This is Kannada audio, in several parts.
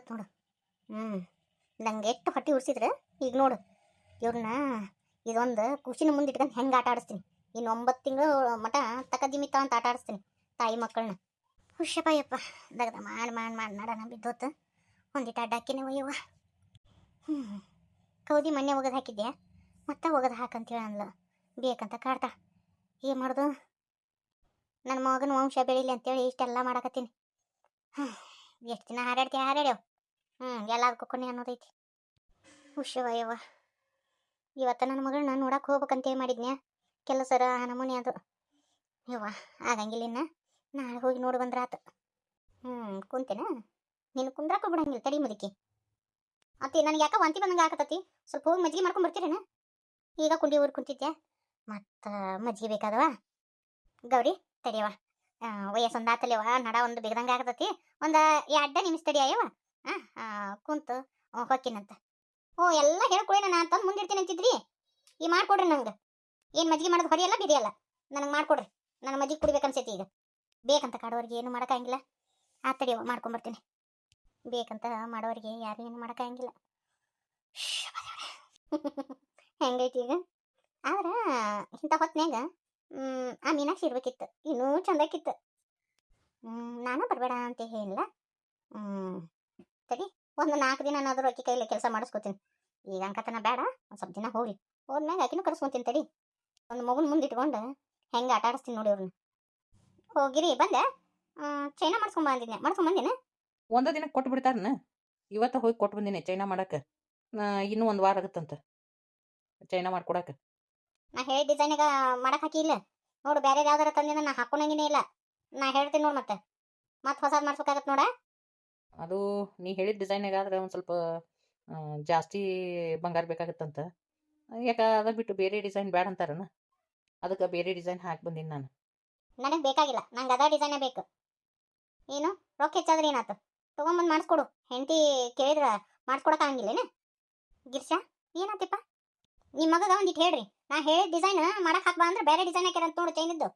ಆಗತ್ತೆ ನೋಡು. ನಂಗೆ ಎಷ್ಟು ಹೊಟ್ಟೆ ಉರ್ಸಿದ್ರೆ ಈಗ ನೋಡು ಇವ್ರನ್ನ ಇದೊಂದು ಖುಷಿನ ಮುಂದೆ ಇಟ್ಕೊಂಡು ಹೆಂಗೆ ಆಟ ಆಡಿಸ್ತೀನಿ. ಇನ್ನು 9 ತಿಂಗಳು ಮಟ ತಕದಿಮಿತ ಅಂತ ಆಟ ಆಡಿಸ್ತೀನಿ ತಾಯಿ ಮಕ್ಕಳನ್ನ. ಹುಷಪ್ಪ ಯಪ್ಪ ದಗದ ಮಾಡಿ ಮಾಡಿ ಮಾಡಿ ನಡನ ಬಿದ್ದೋತು. ಒಂದಿಟ್ಟು ಅಡ್ಡಾಕಿನೇ ಒಯ್ಯವ್ವ. ಕೌದಿ ಮೊನ್ನೆ ಒಗದು ಹಾಕಿದ್ದೆ, ಮತ್ತೆ ಒಗದು ಹಾಕಂತೇಳಿ ಅಂದ್ಲು. ಬೇಕಂತ ಕಾಡ್ತಾ ಏನು ಮಾಡೋದು. ನನ್ನ ಮಗನ ವಂಶ ಬೆಳೀಲಿ ಅಂತೇಳಿ ಇಷ್ಟೆಲ್ಲ ಮಾಡಾಕತ್ತೀನಿ. ಎಷ್ಟು ದಿನ ಹಾರಾಡ್ಯಾವ. ಎಲ್ಲದಕ್ಕೂ ಕೊನೆ ಅನ್ನೋದೈತಿ. ಹುಷವಯ್ಯವ್ವ. ಇವತ್ತು ನನ್ನ ಮಗಳನ್ನ ನೋಡಕ್ಕೆ ಹೋಗ್ಬೇಕಂತೇಳಿ ಮಾಡಿದ್ನ್ಯಾ. ಕೆಲಸರ ನಮೂನೆ ಅದು ಯವ್ವ ಆಗಂಗಿಲ್ಲ. ಇನ್ನು ನಾಳೆ ಹೋಗಿ ನೋಡಿ ಬಂದ್ರಾತು. ಕುಂತೇನ ನೀನು ಕುಂದ್ರಾಕ ಬಿಡಂಗಿಲ್ಲ ತಡಿ ಮುದುಕಿ. ಅತ್ತಿ ನನಗೆ ಯಾಕೆ ವಾಂತಿ ಬಂದಂಗೆ ಆಗತತಿ. ಸ್ವಲ್ಪ ಹೋಗಿ ಮಜ್ಜಿಗೆ ಮಾಡ್ಕೊಂಡು ಬರ್ತೀರೇನ? ಈಗ ಕುಂಡಿ ಊರು ಕುಂತಿದ್ದೆ, ಮತ್ತು ಮಜ್ಜಿಗೆ ಬೇಕಾದವ. ಗೌರಿ ತಡಿಯವ, ವಯಸ್ಸೊಂದು ಆತಲ್ಯವ, ನಡ ಒಂದು ಬಿಗದಂಗೆ ಆಗತತಿ. ಒಂದು 2 ನಿಮಿಷ ತಡಿಯವ. ಕುಂತು ಹೊಕ್ಕಿನಂತ. ಎಲ್ಲ ಹೇಳ್ಕೊಳಿ ನಾನು ತಂದು ಮುಂದಿಡ್ತೀನಿ ಅಂತಿದ್ರಿ. ಈ ಮಾಡ್ಕೊಡ್ರಿ ನಂಗೆ. ಏನು ಮಜ್ಜಿಗೆ ಮಾಡೋದು ಹೊರಿಯಲ್ಲ ಬಿರಿಯಲ್ಲ, ನನಗೆ ಮಾಡ್ಕೊಡ್ರಿ. ನನಗೆ ಮಜ್ಜಿಗೆ ಕುಡಿಬೇಕನ್ಸೈತಿ ಈಗ. ಬೇಕಂತ ಕಾಡೋರಿಗೆ ಏನು ಮಾಡೋಕ್ಕಾಗಿಲ್ಲ. ತಡಿಯವ ಮಾಡ್ಕೊಂಬರ್ತೀನಿ. ಬೇಕಂತ ಮಾಡೋರಿಗೆ ಯಾರು ಏನು ಮಾಡೋಕ್ಕಾಗಿಲ್ಲ. ಹೆಂಗೈತಿ ಈಗ? ಆದ್ರೆ ಇಂಥ ಹೊತ್ನ್ಯಾಗ ಆ ಮೀನಾಕ್ಷಿ ಇರ್ಬೇಕಿತ್ತು, ಇನ್ನೂ ಚಂದಕ್ಕಿತ್ತು. ನಾನು ಬರಬೇಡ ಅಂತ ಹೇಳಿಲ್ಲ. ತಡಿ ಒಂದು 4 ದಿನ ಏನಾದರೂ ಅಕ್ಕಿ ಕೈಲಿ ಕೆಲಸ ಮಾಡಿಸ್ಕೊತೀನಿ. ಈಗ ಅಂಕತನ ಬೇಡ, ಒಂದು ಸ್ವಲ್ಪ ದಿನ ಹೋಗ್ಲಿ. ಹೋದ್ಮ್ಯಾಗ ಆಕಿನೂ ಕರೆಸ್ಕೊತೀನಿ ತಡಿ. ಒಂದು ಮಗುನ ಮುಂದೆ ಇಟ್ಕೊಂಡು ಹೆಂಗೆ ಆಟ ಆಡಿಸ್ತೀನಿ ನೋಡಿ ಅವ್ರನ್ನ. ಹೋಗಿರಿ ಬಂದೆ. ಚೈನಾ ಮಾಡ್ಸ್ಕೊಂಬಂದಿದ್ದೆ. ಮಾಡ್ಸ್ಕೊಂಬಂದಿನ ಒಂದ ದಿನಕ್ಕೆ ಕೊಟ್ಟು ಬಿಡ್ತಾರನ. ಇವತ್ತು ಹೋಗಿ ಕೊಟ್ಟು ಬಂದಿನಿ ಚೈನಾ ಮಾಡಕ್ಕೆ. ಇನ್ನೂ 1 ವಾರ ಆಗುತ್ತಂತ ಚೈನಾ ಮಾಡ್ಕೊಡಕ್ಕೆ. ನಾ ಹೇಳಿದ ಡಿಸೈನಾಗ ಮಾಡಕ್ಕೆ ಹಾಕಿ ಇಲ್ಲ ನೋಡು. ಬೇರೆ ಯಾವ್ದಾರ ತಂದಿನ ನಾ ಹಾಕೊಂಡಂಗಿನೇ ಇಲ್ಲ. ನಾ ಹೇಳ್ತೀನಿ ನೋಡಿ. ಮತ್ತೆ ಹೊಸದು ಮಾಡ್ಸ್ಬೇಕಾಗತ್ತೆ ನೋಡ. ಅದು ನೀ ಹೇಳಿದ ಡಿಸೈನಾಗಾದ್ರೆ ಒಂದು ಸ್ವಲ್ಪ ಜಾಸ್ತಿ ಬಂಗಾರ ಬೇಕಾಗತ್ತಂತ. ಯಾಕೆ ಅದ ಬಿಟ್ಟು ಬೇರೆ ಡಿಸೈನ್ ಬೇಡ ಅಂತಾರನ. ಅದಕ್ಕೆ ಬೇರೆ ಡಿಸೈನ್ ಹಾಕಿ ಬಂದೀನಿ ನಾನು. ನನಗೆ ಬೇಕಾಗಿಲ್ಲ, ನಂಗೆ ಅದ ಡಿಸೈನೇ ಬೇಕು. ಏನು ರೊಕ್ಕ ಹೆಚ್ಚಾದ್ರೆ ಏನಾಯ್ತು, ತೊಗೊಂಬಂದು ಮಾಡಿಸ್ಕೊಡು. ಹೆಂಡತಿ ಕೇಳಿದ್ರೆ ಮಾಡಿಸ್ಕೊಡಕ್ಕಾಗಿಲ್ಲೇನ? ಗಿರ್ಷಾ ಏನಾತಿಪ್ಪ ನಿಮ್ಮ ಮಗಗ ಒಂದಿಟ್ಟು ಹೇಳ್ರಿ. ನಾ ಹೇಳಿದ ಡಿಸೈನ್ ಮಾಡಕ್ಕೆ ಹಾಕ್ಬಾ ಅಂದ್ರೆ ಬೇರೆ ಡಿಸೈನ್ ಹಾಕ್ಯಾರ ಅಂತ ನೋಡು ಚೈನಿದ್ದು.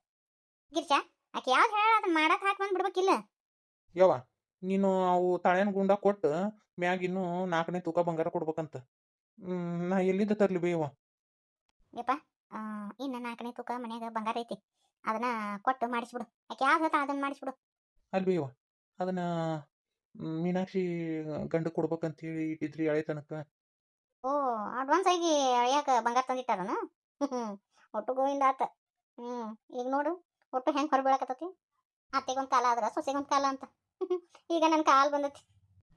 ಗಿರ್ಷಾ ಆಕೆ ಯಾವ್ದು ಹೇಳ ಅದನ್ನ ಮಾಡಕ್ಕೆ ಹಾಕಿ ಬಂದು ಬಿಡ್ಬೇಕಿಲ್ಲ. ಯವ್ವ ನೀನು ಅವು ತಾಳೆನ ಗುಂಡ ಕೊಟ್ಟು ಮ್ಯಾಗ ಇನ್ನೂ 4ನೇ ತೂಕ ಬಂಗಾರ ಕೊಡ್ಬೇಕಂತ. ನಾ ಎಲ್ಲಿದ್ದ ತರ್ಲಿ ಬೇಯವ್ವ? ಯಪ್ಪ ಇನ್ನು 4ನೇ ತೂಕ ಮನ್ಯಾಗ ಬಂಗಾರ ಐತಿ, ಅದನ್ನ ಕೊಟ್ಟು ಮಾಡಿಸ್ಬಿಡು. ಆಕೆ ಯಾವ್ದು ಹೇಳ್ತಾ ಅದನ್ನ ಮಾಡಿಸ್ಬಿಡು. ಅಲ್ಲಿ ಬೇಯವ್ವ ಅದನ್ನ ಮೀನಾಕ್ಷಿ ಗಂಡ ಕೊಡ್ಬೇಕಂತ ಹೇಳಿ ಇಟ್ಟಿದ್ರಿ ಹಳೆ ತನಕ. ಅಡ್ವಾನ್ಸ್ ಆಗಿ ಅಳಿಯಾಕ ಬಂಗಾರ ತಂದಿಟ್ಟಾರನ. ಒಟ್ಟು ಗೋವಿಂದ ಆತ. ಈಗ ನೋಡು ಒಟ್ಟು ಹೆಂಗೆ ಹೊರಬೀಳಕತ್ತತಿ. ಅತ್ತೆಗೊಂದು ಕಾಲ ಆದ್ರೆ ಸೊಸೆಗೊಂದು ಕಾಲ ಅಂತ. ಈಗ ನನ್ನ ಕಾಲು ಬಂದತಿ.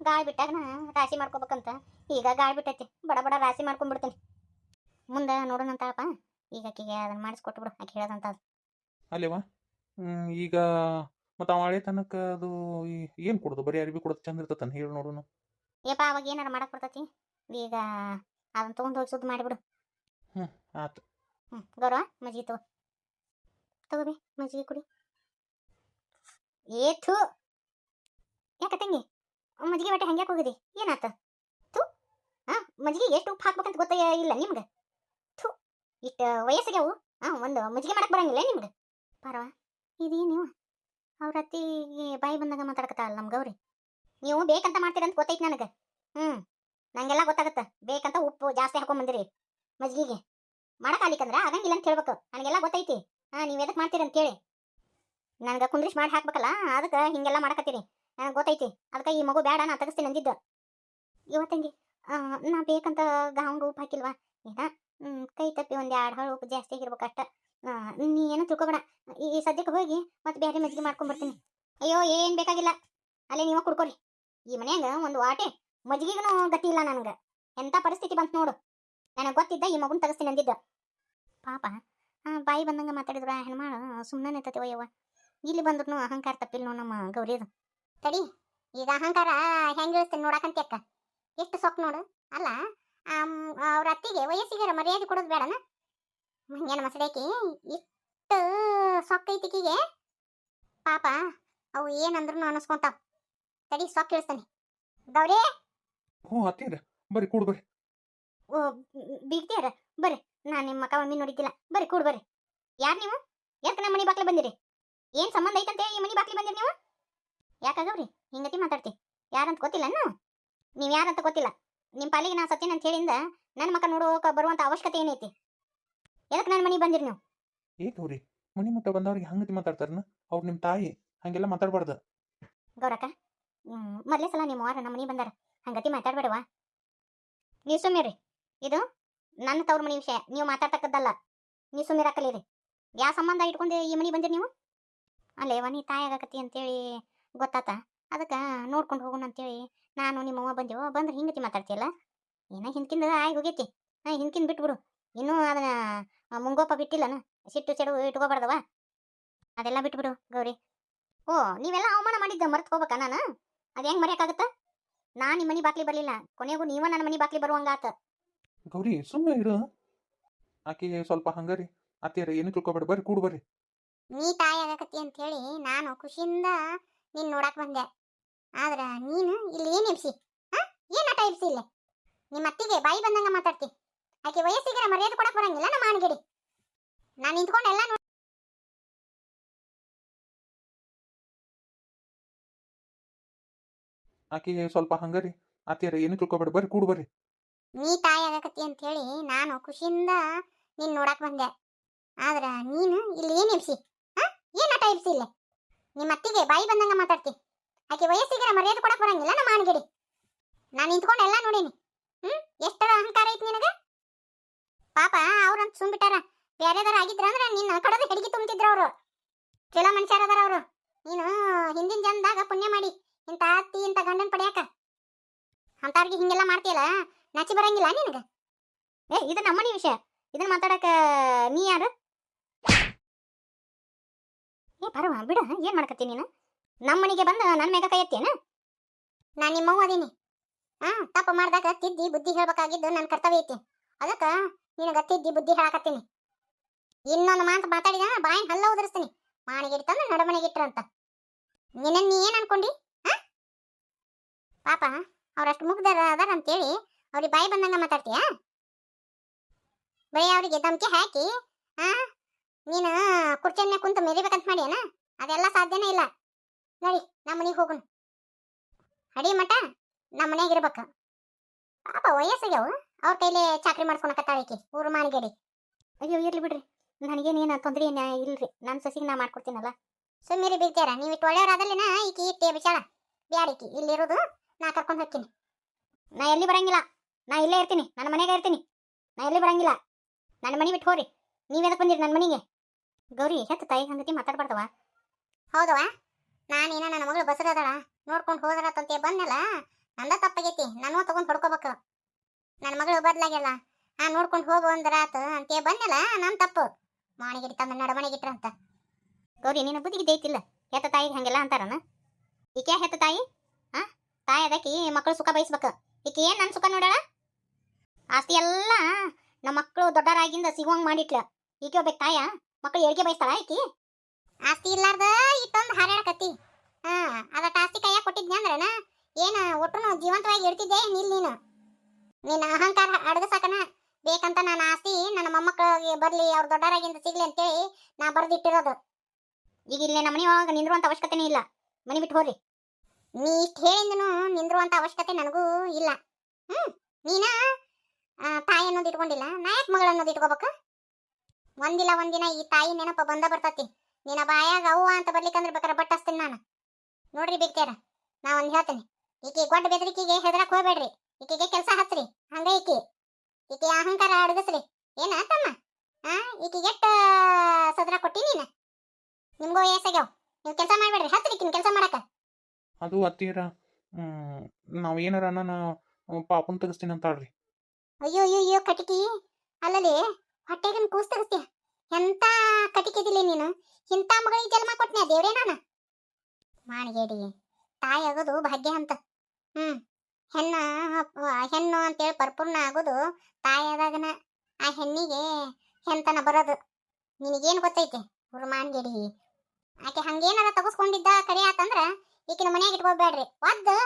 ಗಾಳಿ ಬಿಟ್ಟಾಗ ನಾ ರಾಶಿ ಮಾಡ್ಕೋಬೇಕಂತ. ಈಗ ಗಾಳಿ ಬಿಟ್ಟೈತಿ, ಬಡ ಬಡ ರಾಶಿ ಮಾಡ್ಕೊಂಡ್ಬಿಡ್ತೀನಿ. ಮುಂದೆ ನೋಡೋಣಂತಪ್ಪ. ಈಗ ಆಕೆಗೆ ಅದನ್ನ ಮಾಡಿಸ್ಕೊಟ್ಬಿಡು, ಆಕೆ ಹೇಳೋದಂತ. ಅದು ಅಲ್ಲೇವ ಈಗ ಮತ್ತು ಅವ ಹಳೆ ತನಕ ಅದು ಏನು ಕೊಡೋದು? ಬರೀ ಅರಿವಿ ಕೊಡೋದು ಚಂದ ಇರ್ತತನ ಹೇಳಿ ನೋಡೋನು. ಏಪ್ಪ ಅವಾಗ ಏನಾರು ಮಾಡಕ್ಕೆ ಬರ್ತೈತಿ. ಈಗ ಅದನ್ನ ತೊಗೊಂಡು ಹೋಗಿ ಸುದ್ದು ಮಾಡಿಬಿಡು. ಆತು. ಗೌರವ ಮಜ್ಜಿಗೆ ತಗೋಬಿ, ಮಜ್ಜಿಗೆ ಕುಡಿ. ಥೂ ಯಾಕೆ ತಂಗಿ ಮಜ್ಜಿಗೆ ಬಟ್ಟೆ ಹಂಗ್ಯಾಕೆ ಹೋಗಿದಿ? ಏನಾತ? ಥೂ ಮಜ್ಜಿಗೆ ಎಷ್ಟು ಉಪ್ಪು ಹಾಕ್ಬೇಕಂತ ಗೊತ್ತ ಇಲ್ಲ ನಿಮ್ಗೆ? ಥೂ ಇಷ್ಟು ವಯಸ್ಸಿಗೆವು ಒಂದು ಮಜ್ಜಿಗೆ ಮಾಡಕ್ಕೆ ಬರಂಗಿಲ್ಲ ನಿಮ್ಗೆ? ಪರವಾ ಇದೇನು ನೀವು ಅವ್ರ ಅತ್ತಿಗೆ ಬಾಯಿ ಬಂದಾಗ ಮಾತಾಡಕತ್ತಲ್ಲ ನಮ್ಮ ಗೌರಿ. ನೀವು ಬೇಕಂತ ಮಾಡ್ತೀರಂತ ಗೊತ್ತೈತಿ ನನಗೆ. ನಂಗೆಲ್ಲ ಗೊತ್ತಾಗತ್ತೆ. ಬೇಕಂತ ಉಪ್ಪು ಜಾಸ್ತಿ ಹಾಕೊಂಬಂದಿರಿ ಮಜ್ಜಿಗೆಗೆ. ಮಾಡಕ್ಕಾಲಿಕ್ಕಂದ್ರೆ ಆಗಂಗಿಲ್ಲ ಅಂತ ಹೇಳ್ಬೇಕು. ನನಗೆಲ್ಲ ಗೊತ್ತೈತಿ. ನೀವು ಎದಕ್ಕೆ ಮಾಡ್ತೀರಂತ ಕೇಳಿ ನನಗೆ ಕುಂದ್ರಿಸಿ ಮಾಡಿ ಹಾಕ್ಬೇಕಲ್ಲ, ಅದಕ್ಕೆ ಹಿಂಗೆಲ್ಲ ಮಾಡಕತ್ತೀರಿ. ನನಗೆ ಗೊತ್ತೈತಿ. ಅದಕ್ಕೆ ಈ ಮಗು ಬೇಡ ನಾ ತೆಗಿಸ್ತೀನಿ ಅಂದಿದ್ದು. ಇವತ್ತಂಗಿ ನಾ ಬೇಕಂತ ಗಾವಂಗ ಉಪ್ಪು ಹಾಕಿಲ್ವಾ? ಏನ ಕೈ ತಪ್ಪಿ 1 2 ಹಳು ಉಪ್ಪು ಜಾಸ್ತಿ ಆಗಿರ್ಬೇಕು ಅಷ್ಟ. ನೀ ಏನೋ ತಿಳ್ಕೊಬೇಡ. ಈ ಸದ್ಯಕ್ಕೆ ಹೋಗಿ ಮತ್ತೆ ಬೇರೆ ಮಜ್ಜಿಗೆ ಮಾಡ್ಕೊಂಡ್ಬರ್ತೀನಿ. ಅಯ್ಯೋ ಏನು ಬೇಕಾಗಿಲ್ಲ, ಅಲ್ಲೇ ನೀವು ಕುಡ್ಕೊರಿ. ಈ ಮನ್ಯಾಗ ಒಂದು ವಾಟೆ ಮಜ್ಜಿಗೆಗೂ ಗತಿ ಇಲ್ಲ ನನಗೆ. ಎಂಥ ಪರಿಸ್ಥಿತಿ ಬಂತು ನೋಡು. ನನಗೆ ಗೊತ್ತಿದ್ದ ಈ ಮಗುನ ತೆಗಿಸ್ತೀನಿ ಅಂದಿದ್ದ. ಪಾಪ ಬಾಯಿ ಬಂದಂಗೆ ಮಾತಾಡಿದ್ರ ಹೆಣ್ಮಾಳು ಸುಮ್ಮನೆ ನಿಂತತಿ. ಯವ್ವ ಇಲ್ಲಿ ಬಂದ್ರು ಅಹಂಕಾರ ತಪ್ಪಿಲ್ಲ ನಮ್ಮ ಗೌರಿದು. ತಡಿ ಈಗ ಅಹಂಕಾರ ಹೆಂಗೆ ಇಳಿಸ್ತೀನಿ ನೋಡಕಂತ ಅಕ್ಕ. ಎಷ್ಟು ಸೊಕ್ಕ ನೋಡು. ಅಲ್ಲ ಅವ್ರ ಅತ್ತಿಗೆ ವಯಸ್ಸಿಗೆ ಮರ್ಯಾದೆ ಕೊಡೋದು ಬೇಡನ? ಹಂಗೇನು ಮಸಡಾಕಿ ಇಷ್ಟು ಸೊಕ್ಕ ಐತಿಕಿಗೆ. ಪಾಪ ಅವು ಏನಂದ್ರು ಅನ್ನಿಸ್ಕೊಂತಾವ. ತಡಿ ಸೊಕ್ಕ ಇಳಿಸ್ತಾನೆ. ಗೌರಿ ಅತ್ತೀರ ಬರ್ರಿ ಕೂಡು ಬರ್ರಿ. ಬೀಗ್ತಿಯಾರ ಬರ್ರಿ. ನಾನು ನಿಮ್ಮ ಮಕ್ಕ ಮಮ್ಮಿ ನೋಡಿದ್ದಿಲ್ಲ. ಬರ್ರಿ ಕೂಡು ಬರ್ರಿ. ಯಾರು ನೀವು? ಯಾಕೆ ನಮ್ಮ ಮನೆ ಬಾಕ್ಲಿ ಬಂದಿರಿ? ಏನು ಸಂಬಂಧ ಐತಂತೆ ಈ ಮನೆ ಬಾಕ್ಲಿ ಬಂದಿರಿ ನೀವು? ಯಾಕಾಗವ್ರಿ ಹಿಂಗತಿ ಮಾತಾಡ್ತಿ? ಯಾರಂತ ಗೊತ್ತಿಲ್ಲ? ನೀವು ಯಾರಂತ ಗೊತ್ತಿಲ್ಲ. ನಿಮ್ಮ ಪಾಲಿಗೆ ನಾ ಸತ್ತೀನಿ ಅಂತ ಹೇಳಿಂದ ನನ್ನ ಮಕ್ಕ ನೋಡೋಕೆ ಬರುವಂಥ ಅವಶ್ಯಕತೆ ಏನೈತಿ? ಎದಕ್ಕೆ ನನ್ನ ಮನೆಗೆ ಬಂದಿರಿ ನೀವು? ಏ ಗೌರಿ, ಮನಿ ಮುಟ್ಟ ಬಂದವ್ರಿಗೆ ಹಂಗತಿ ಮಾತಾಡ್ತಾರನ? ಅವ್ರು ನಿಮ್ಮ ತಾಯಿ, ಹಂಗೆಲ್ಲ ಮಾತಾಡ್ಬಾರ್ದು. ಗೌರಕ್ಕ, ಮೊದಲೇ ಸಲ ನಿಮ್ಮ ಅವ್ವಾರ ನಮ್ಮ ಮನೆಗೆ ಬಂದಾರ, ಹಂಗತಿ ಮಾತಾಡ್ಬೇಡವಾ. ನೀವು ಸುಮ್ಮಿರಿ. ಇದು ನನ್ನ ತವ್ರ ಮನೆ ವಿಷಯ, ನೀವು ಮಾತಾಡ್ತಕ್ಕದ್ದಲ್ಲ. ನೀವು ಸುಮ್ಮಿರಾಕಲಿರಿ. ಯಾವ ಸಂಬಂಧ ಇಟ್ಕೊಂಡು ಈ ಮನೆಗೆ ಬಂದಿರಿ ನೀವು? ಅಲ್ಲೇವ ನೀ ತಾಯಿ ಆಗಕತ್ತಿ ಅಂತೇಳಿ ಗೊತ್ತಾತ, ಅದಕ್ಕೆ ನೋಡ್ಕೊಂಡು ಹೋಗೋಣ ಅಂತೇಳಿ ನಾನು ನಿಮ್ಮ ಅವ್ವ ಬಂದೆವು. ಬಂದ್ರೆ ಹಿಂಗತಿ ಮಾತಾಡ್ತಿಯಲ್ಲ, ಏನೋ ಹಿಂದ್ಕಿಂದ ಆಗಿ ಹೋಗೈತಿ. ಹಿಂದ್ಕಿಂದ ಬಿಟ್ಬಿಡು. ಇನ್ನೂ ಅದನ್ನ ಮುಂಗೋಪ ಬಿಟ್ಟಿಲ್ಲನ, ಸಿಟ್ಟು ಚೆಡು ಇಟ್ಕೋಬಾರ್ದವ. ಅದೆಲ್ಲ ಬಿಟ್ಬಿಡು ಗೌರಿ. ಓ, ನೀವೆಲ್ಲ ಅವಮಾನ ಮಾಡಿದ್ದ ಮರ್ತು ಹೋಗ್ಬೇಕಾ ನಾನು? ಅದು ಹೆಂಗೆ ಮರೆಯೋಕ್ಕಾಗತ್ತ? ನಾನು ನಿಮ್ಮ ಮನೆ ಬಾಕ್ಲಿ ಬರಲಿಲ್ಲ, ಕೊನೆಗೂ ನೀವ ನನ್ನ ಮನೆ ಬಾಕ್ಲಿ ಬರುವಂಗಾತ. ಗೌರಿ ಸುಮ್ಮನೆ ಇರು. ಆಕೆ ಸ್ವಲ್ಪ ಹಂಗಾರಿ ಅತ್ತಿಯರ ಏನು ತಿಳ್ಕೊಬೇಡ, ಬರ್ರಿ ಕೂಡು ಬರ್ರಿ. ನೀ ತಾಯಿ ಆಗಕತ್ತಿ ಅಂತ ಹೇಳಿ ನಾನು ಖುಷಿಯಿಂದ ನೀನ್ ನೋಡಕ್ ಬಂದೆ. ಆದ್ರ ನೀನು ಇಲ್ಲಿ ಏನ್ ಎಬ್ಸಿ? ಏನ್ ಆಟ ಎಬ್ಸಿ ಇಲ್ಲ? ನಿಮ್ಮ ಅತ್ತಿಗೆ ಬಾಯಿ ಬಂದಂಗ ಮಾತಾಡ್ತಿ. ಆಕೆ ವಯಸ್ಸಿಗೆ ಮರ್ಯಾದೆ ಕೊಡಕ್ ಬರಂಗಿಲ್ಲ ನಮ್ಮ ಮಾನಗೇಡಿ. ನಾನು ನಿಂತ್ಕೊಂಡೆಲ್ಲ ಆಕೆ ಸ್ವಲ್ಪ ಹಂಗಾರಿ ಅತ್ತಿಯರ ಏನು ತಿಳ್ಕೊಬೇಡ, ಬರ್ರಿ ಕೂಡು ಬರ್ರಿ. ನೀ ತಾಯಿ ಆಗಕತ್ತಿ ಅಂತ ಹೇಳಿ ನಾನು ಖುಷಿಯಿಂದ ನೀನ್ ನೋಡಕ್ ಬಂದೆ. ಆದ್ರ ನೀನು ಇಲ್ಲಿ ಏನ್ ಎಬ್ಸಿ? ಏನ್ ಆಟ ಎಬ್ಸಿ ಇಲ್ಲ? ನಿಮ್ಮ ಅತ್ತಿಗೆ ಬಾಯಿ ಬಂದಂಗ ಮಾತಾಡ್ತಿ. ಆಕೆ ವಯಸ್ಸಿಗೆ ಮರ್ಯಾದೆ ಕೊಡಕ್ ಬರಂಗಿಲ್ಲ ನಮ್ಮ ಮಾನಗೇಡಿ. ನಾನು ನಿಂತ್ಕೊಂಡೆಲ್ಲ ನೋಡೀನಿ. ಎಷ್ಟರ ಅಹಂಕಾರ ಐತಿ ನಿನಗ? ಪಾಪ ಅವ್ರಂತ ಸುಮ್ಬಿಟ್ಟಾರ. ಬೇರೆದಾರ ಆಗಿದ್ರ ಅಂದ್ರ ನಿನ್ನ ಕಡದ ಹೆಡಿಗೆ ತುಂಬ್ತಿದ್ರ ಅವ್ರು. ಚಲೋ ಮನುಷ್ಯರ ಅದಾರ ಅವ್ರು. ನೀನು ಹಿಂದಿನ ಜನ್ದಾಗ ಪುಣ್ಯ ಮಾಡಿ ಇಂತ ಅತ್ತಿ ಇಂತ ಗಂಡನ್ ಪಡ್ಯಾಕ. ಅಂತವ್ರಿಗೆ ಹಿಂಗೆಲ್ಲ ಮಾಡ್ತೀಯಲ್ಲ, ನಾಚಿ ಬರಂಗಿಲ್ಲ ನಿನಗ? ಇದು ನಮ್ಮನಿ ವಿಷಯ, ಇದನ್ನ ಮಾತಾಡಕ ನೀ ಯಾರು? ಬರವ ಬಿಡ, ಏನ್ ಮಾಡ್ಕತ್ತಿ ನೀನು? ನಮ್ಮನಿಗೆ ಬಂದ ನನ್ನ ಮೇಗ ಕೈ ಎತ್ತೇನ? ನಾನು ನಿಮ್ಮವ್ವ ಅದೀನಿ. ತಪ್ಪು ಮಾಡ್ದಾಗ ತಿದ್ದಿ ಬುದ್ಧಿ ಹೇಳ್ಬೇಕಾಗಿದ್ದು ನನ್ನ ಕರ್ತವ್ಯ ಐತಿ. ಅದಕ್ಕ ನಿನಗ ತಿದ್ದಿ ಬುದ್ಧಿ ಹೇಳಾಕತ್ತೀನಿ. ಇನ್ನೊಂದು ಮಾತು ಮಾತಾಡಿದ ಬಾಯಿನ ಹಲ್ಲ ಉದರಿಸ್ತೀನಿ. ಮಾಣಿಗಿಡಿ ತಂದು ನಡಮನೆಗೆ ಇಟ್ರ ಅಂತ. ನೀ ಏನ್ ಅನ್ಕೊಂಡಿ? ಪಾಪ ಅವ್ರಷ್ಟು ಮುಗ್ದರ ಅದಾರ ಅಂತೇಳಿ ಅವ್ರಿಗೆ ಬಾಯಿ ಬಂದಂಗ ಮಾತಾಡ್ತೀಯ? ಬರೀ ಅವ್ರಿಗೆ ಧಮ್ಕಿ ಹಾಕಿ ನೀನು ಕುರ್ಚಿಯನ್ನ ಕುಂತು ಮೆರಿಬೇಕಂತ ಮಾಡ್ಯಾನ? ಅದೆಲ್ಲ ಸಾಧ್ಯನೇ ಇಲ್ಲ. ನಡಿ ನಮ್ಮ ಮನೆಗೆ ಹೋಗೋಣ. ಅಡಿ ಮಠ ನಮ್ಮ ಮನೆಯಾಗ ಇರ್ಬೇಕ. ಪಾಪ ವಯಸ್ಸಿಗೆವು ಅವ್ರ ಕೈಲಿ ಚಾಕ್ರಿ ಮಾಡ್ಸ್ಕೊಳಕತ್ತಾಳಿಕಿ ಊರು ಮಾನಿಗೇಡಿ. ಅಯ್ಯೋ ಇರ್ಲಿ ಬಿಡ್ರಿ, ನನಗೇನೇನು ತೊಂದರೆ ಇಲ್ರಿ. ನನ್ನ ಸಸಿಗೆ ನಾ ಮಾಡ್ಕೊಡ್ತೀನಲ್ಲ. ಸುಮ್ಮಿರಿ ಬೀಳ್ತೀರ. ನೀವು ಇಟ್ಟು ಒಳ್ಳೆಯವ್ರಾದಲ್ಲಿನ ಈಕಿ ಇಟ್ಟೆ ಬಿಚಾಳ ಬ್ಯಾಡಿಕಿ ಇಲ್ಲಿರೋದು. ನಾ ಕರ್ಕೊಂಡು ಹೋಗ್ತೀನಿ. ನಾ ಎಲ್ಲಿ ಬರಂಗಿಲ್ಲ. ನಾ ಇಲ್ಲೇ ಇರ್ತೀನಿ, ನನ್ನ ಮನೆಗೆ ಇರ್ತೀನಿ. ನಾ ಎಲ್ಲಿ ಬರಂಗಿಲ್ಲ. ನನ್ನ ಮನೆ ಬಿಟ್ಟು ಹೋರಿ. ನೀವೆದಕ್ಕೆ ಬಂದಿರಿ ನನ್ನ ಮನೆಗೆ? ಗೌರಿ, ಹೆತ್ತ ತಾಯಿ ಹಂಗತಿ ಮಾತಾಡ್ಬಾರ್ದವ. ಹೌದವ, ನಾನೇನ ನನ್ನ ಮಗಳು ಬಸರದಳ ನೋಡ್ಕೊಂಡು ಹೋದ್ರತಂತೆ ಬಂದಲ್ಲ. ನಂದ ತಪ್ಪಾಗೈತಿ, ನಾನು ತಗೊಂಡು ಹೊಡ್ಕೋಬೇಕು. ನನ್ನ ಮಗಳು ಬದ್ಲಾಗ್ಯಲ್ಲ, ನೋಡ್ಕೊಂಡು ಹೋಗು ಅಂದ್ರಾತ ಅಂತ ಬಂದಲ್ಲ. ನನ್ನ ತಪ್ಪು. ಮಾಣಿಗಿಡಿ ತಂದ ನಡಮನೆಗಿಟ್ರ ಅಂತ. ಗೌರಿ, ನಿನ್ನ ಬುದ್ಧಿಗೆ ದೈತಿಲ್ಲ. ಹೆತ್ತ ತಾಯಿಗೆ ಹಂಗೆಲ್ಲ ಅಂತಾರನ? ಈಕೆ ಹೆತ್ತ ತಾಯಿ? ತಾಯಿ ಅದಕ್ಕೆ ಮಕ್ಕಳು ಸುಖ ಬಯಸ್ಬೇಕು. ಈಕೆ ಏನ್ ನನ್ನ ಸುಖ ನೋಡಾಳ? ಆಸ್ತಿ ಎಲ್ಲ ನಮ್ಮ ಮಕ್ಕಳು ದೊಡ್ಡರಾಗಿಂದ ಸಿಗುವಂಗ್ ಮಾಡಿಟ್ಲ. ಈಕೆ ಒಬ್ಬ ತಾಯ ಮಕ್ಕಳು ಏಳಿಗೆ ಬಯಸ್ತಾಳ? ಈಕಿ ಆಸ್ತಿ ಇಲ್ಲಾರ್ದ ಇಟ್ಟೊಂದು ಹಾರಾಡಕತ್ತಿ. ಅದಟ ಆಸ್ತಿ ಕೈಯಾಗ ಕೊಟ್ಟಿದ್ನಿ ಅಂದ್ರನ ಏನ ಒಟ್ಟನು ಜೀವಂತವಾಗಿ ಇಡ್ತಿದ್ದೆ ನಿಲ್ ನೀನು. ನಿನ್ನ ಅಹಂಕಾರ ಅಡಗಸಾಕನ ಬೇಕಂತ ನನ್ನ ಆಸ್ತಿ ನನ್ನ ಮೊಮ್ಮಕ್ಕಳಿಗೆ ಬರ್ಲಿ, ಅವ್ರ ದೊಡ್ಡರಾಗಿಂದ ಸಿಗ್ಲಿ ಅಂತೇಳಿ ನಾ ಬರ್ದಿಟ್ಟಿರೋದು. ಈಗ ಇಲ್ಲೇ ನಮ್ಮ ಮನೆಯೊಳಗೆ ನಿಂದ್ರುವಂತ ಅವಶ್ಯಕತೆನೇ ಇಲ್ಲ. ಮನೆ ಬಿಟ್ಟು ಹೋಗ್ರಿ. ನೀ ಇಷ್ಟು ಹೇಳಿಂದನು ನಿಂದ್ರುವಂತ ಅವಶ್ಯಕತೆ ನನಗೂ ಇಲ್ಲ. ನೀನ ತಾಯಿ ಅನ್ನೋದು ಇಟ್ಕೊಂಡಿಲ್ಲ, ನಾ ಯಾಕೆ ಮಗಳು ಅನ್ನೋದು ಇಟ್ಕೋಬೇಕು? ಒಂದಿಲ್ಲ ಒಂದಿನ ಈ ತಾಯಿ ನೆನಪ ಬಂದ ಬರ್ತತಿ. ನಿನ್ನ ಬಾಯಾಗ ಅವ್ವ ಅಂತ ಬರ್ಲಿಕ್ಕಂದ್ರೆ ಬೇಕಾರೆ ಬಟ್ ಹಚ್ತೀನಿ ನಾನು. ನೋಡ್ರಿ ಬೇಕ್ತಾರ, ನಾ ಒಂದ್ ಹೇಳ್ತೇನೆ. ಈಕೆ ಗೊಡ್ಡ ಬೆದರಿಕೆಗೆ ಹೆದರಕ್ ಹೋಗ್ಬೇಡ್ರಿ. ಈಕೆಗೆ ಕೆಲಸ ಹಚ್ಚ್ರಿ. ಹಂಗ ಈಕೆ ಅಹಂಕಾರ ಅಡಗಸ್ರಿ. ಏನ ತಮ್ಮ? ಈಕೆಗೆ ಎಷ್ಟ ಸದ್ರ ಕೊಟ್ಟಿ ನೀನ? ನಿಮ್ಗೂ ವಯಸ್ಸಾಗ್ಯಾವ, ನೀವು ಕೆಲಸ ಮಾಡ್ಬೇಡ್ರಿ. ಹಚ್ಚ್ರಿ ಈಕಿನ ಕೆಲಸ ಮಾಡಕ. ಅದು ಅತ್ತಿಯರ ನಾವು ಏನಾರ ನಾನು ಪಾಪನ್ ತೆಗಿಸ್ತೀನಿ ಅಂತಾಳ್ರಿ. ಅಯ್ಯೋ ಅಯ್ಯೋ ಅಯ್ಯೋ ಕಟಿಕಿ, ಅಲ್ಲಲ್ಲಿ ಹೊಟ್ಟೆಗನ್ ಕೂಸ್ ತೆಗಿಸ್ತೀಯ. ಎಂತ ಕಟಿಕಿದಿಲ್ಲ ನೀನು. ಇಂಥ ಮಗಳಿಗೆ ಜನ್ಮ ಕೊಟ್ನ್ಯಾ ದೇವ್ರೇ ನಾನು. ಮಾಣಿಗೇಡಿ, ತಾಯಿ ಆಗೋದು ಭಾಗ್ಯ ಅಂತ. ಹೆಣ್ಣು ಅಂತೇಳಿ ಪರಿಪೂರ್ಣ ಆಗೋದು ತಾಯಿ ಆದಾಗನ. ಆ ಹೆಣ್ಣಿಗೆ ಹೆಂತನ ಬರೋದು. ನಿನಗೇನು ಗೊತ್ತೈತೆ ಅವ್ರ ಮಾಣಿಗೇಡಿ? ಆಕೆ ಹಂಗೇನಾರ ತಗಸ್ಕೊಂಡಿದ್ದ ಕರೆ ಆತಂದ್ರ ಈಕಿನ ಮನ್ಯಾಗ ಇಟ್ಕೋಬೇಡ್ರಿ. ಒದ್ದು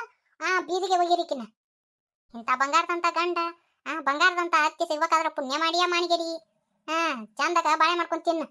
ಬೀದಿಗೆ ಒಯ್ಯಿರಿಕಿನ. ಇಂಥ ಬಂಗಾರದಂತ ಗಂಡ, ಬಂಗಾರದಂತ ಅತ್ತಿ ಸಿಗ್ಬೇಕಾದ್ರ ಪುಣ್ಯ ಮಾಡಿಯ ಮಾಣಿಗೇಡಿ. ಚಂದಾಗ ಬಾಳೆ ಮಾಡ್ಕೊಂಡ್ ತಿನ್ನು.